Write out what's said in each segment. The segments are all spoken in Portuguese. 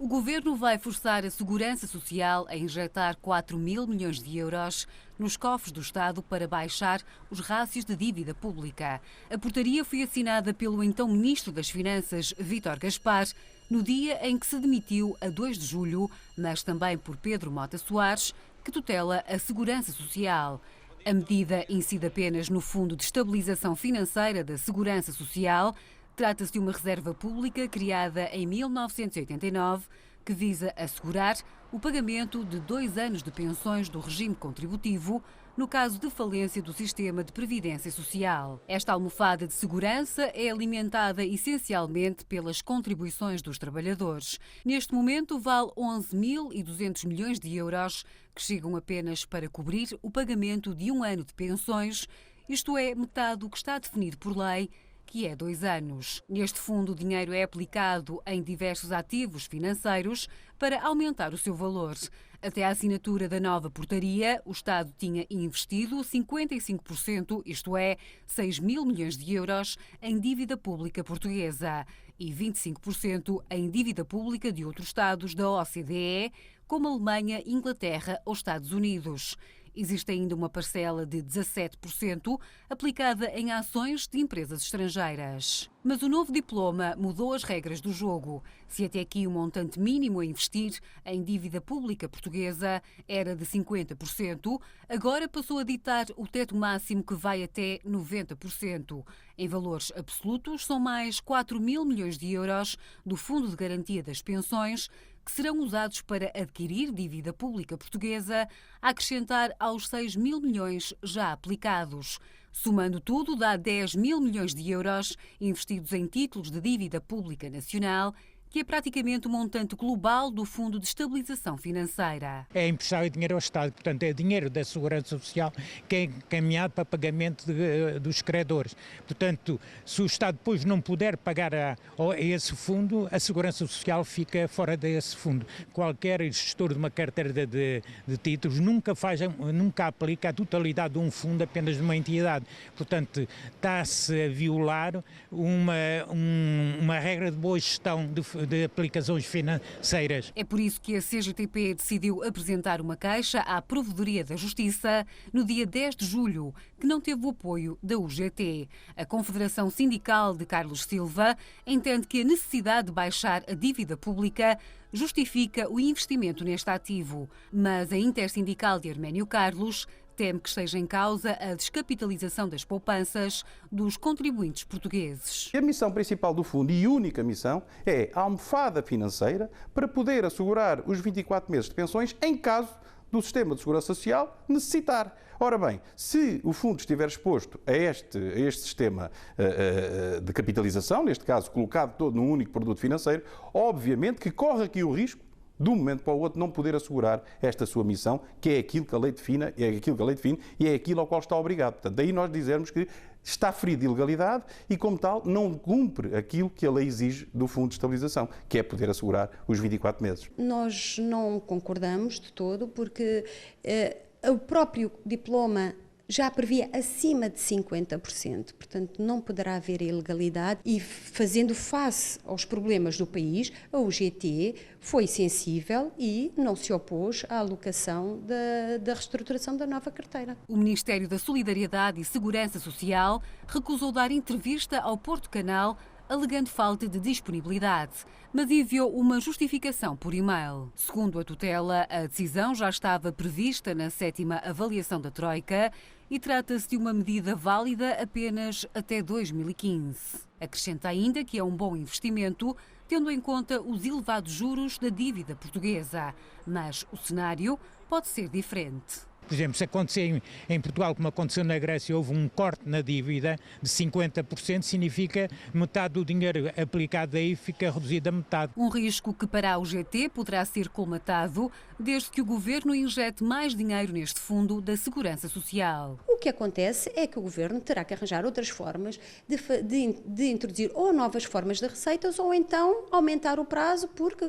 Governo vai forçar a Segurança Social a injetar 4.000 milhões de euros nos cofres do Estado para baixar os rácios de dívida pública. A portaria foi assinada pelo então Ministro das Finanças, Vítor Gaspar, no dia em que se demitiu a 2 de julho, mas também por Pedro Mota Soares, que tutela a Segurança Social. A medida incide apenas no Fundo de Estabilização Financeira da Segurança Social. Trata-se de uma reserva pública criada em 1989 que visa assegurar o pagamento de 2 anos de pensões do regime contributivo no caso de falência do sistema de previdência social. Esta almofada de segurança é alimentada essencialmente pelas contribuições dos trabalhadores. Neste momento vale 11.200 milhões de euros, que chegam apenas para cobrir o pagamento de 1 ano de pensões, isto é, metade do que está definido por lei, que é 2 anos. Neste fundo, o dinheiro é aplicado em diversos ativos financeiros para aumentar o seu valor. Até a assinatura da nova portaria, o Estado tinha investido 55%, isto é, 6.000 milhões de euros, em dívida pública portuguesa e 25% em dívida pública de outros Estados da OCDE, como Alemanha, Inglaterra ou Estados Unidos. Existe ainda uma parcela de 17% aplicada em ações de empresas estrangeiras. Mas o novo diploma mudou as regras do jogo. Se até aqui o montante mínimo a investir em dívida pública portuguesa era de 50%, agora passou a ditar o teto máximo que vai até 90%. Em valores absolutos, são mais 4.000 milhões de euros do Fundo de Garantia das Pensões, que serão usados para adquirir dívida pública portuguesa, a acrescentar aos 6.000 milhões já aplicados. Somando tudo, dá 10.000 milhões de euros investidos em títulos de dívida pública nacional, que é praticamente o montante global do Fundo de Estabilização Financeira. É emprestar dinheiro ao Estado, portanto é dinheiro da Segurança Social que é encaminhado para pagamento dos credores. Portanto, se o Estado depois não puder pagar a esse fundo, a Segurança Social fica fora desse fundo. Qualquer gestor de uma carteira de títulos nunca aplica a totalidade de um fundo apenas de uma entidade. Portanto, está-se a violar uma regra de boa gestão de aplicações financeiras. É por isso que a CGTP decidiu apresentar uma queixa à Provedoria da Justiça no dia 10 de julho, que não teve o apoio da UGT. A Confederação Sindical de Carlos Silva entende que a necessidade de baixar a dívida pública justifica o investimento neste ativo, mas a Intersindical de Arménio Carlos teme que esteja em causa a descapitalização das poupanças dos contribuintes portugueses. A missão principal do fundo e única missão é a almofada financeira para poder assegurar os 24 meses de pensões em caso do sistema de segurança social necessitar. Ora bem, se o fundo estiver exposto a este sistema de capitalização, neste caso colocado todo num único produto financeiro, obviamente que corre aqui o risco de um momento para o outro não poder assegurar esta sua missão, que é aquilo que a lei define, e é aquilo ao qual está obrigado. Portanto, daí nós dizermos que está ferido de ilegalidade e, como tal, não cumpre aquilo que a lei exige do Fundo de Estabilização, que é poder assegurar os 24 meses. Nós não concordamos de todo, porque o próprio diploma já previa acima de 50%, portanto não poderá haver ilegalidade e, fazendo face aos problemas do país, a UGT foi sensível e não se opôs à alocação da reestruturação da nova carteira. O Ministério da Solidariedade e Segurança Social recusou dar entrevista ao Porto Canal, alegando falta de disponibilidade, mas enviou uma justificação por e-mail. Segundo a tutela, a decisão já estava prevista na 7ª avaliação da Troika e trata-se de uma medida válida apenas até 2015. Acrescenta ainda que é um bom investimento, tendo em conta os elevados juros da dívida portuguesa, mas o cenário pode ser diferente. Por exemplo, se acontecer em Portugal, como aconteceu na Grécia, houve um corte na dívida de 50%, significa metade do dinheiro aplicado aí fica reduzido a metade. Um risco que para a UGT poderá ser colmatado desde que o Governo injete mais dinheiro neste Fundo da Segurança Social. O que acontece é que o Governo terá que arranjar outras formas de introduzir ou novas formas de receitas ou então aumentar o prazo, porque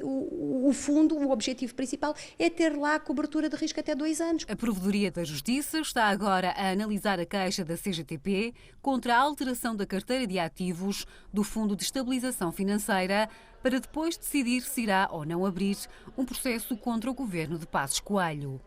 o fundo, o objetivo principal é ter lá a cobertura de risco até 2 anos. investimentos. A Provedoria da Justiça está agora a analisar a queixa da CGTP contra a alteração da carteira de ativos do Fundo de Estabilização Financeira, para depois decidir se irá ou não abrir um processo contra o governo de Passos Coelho.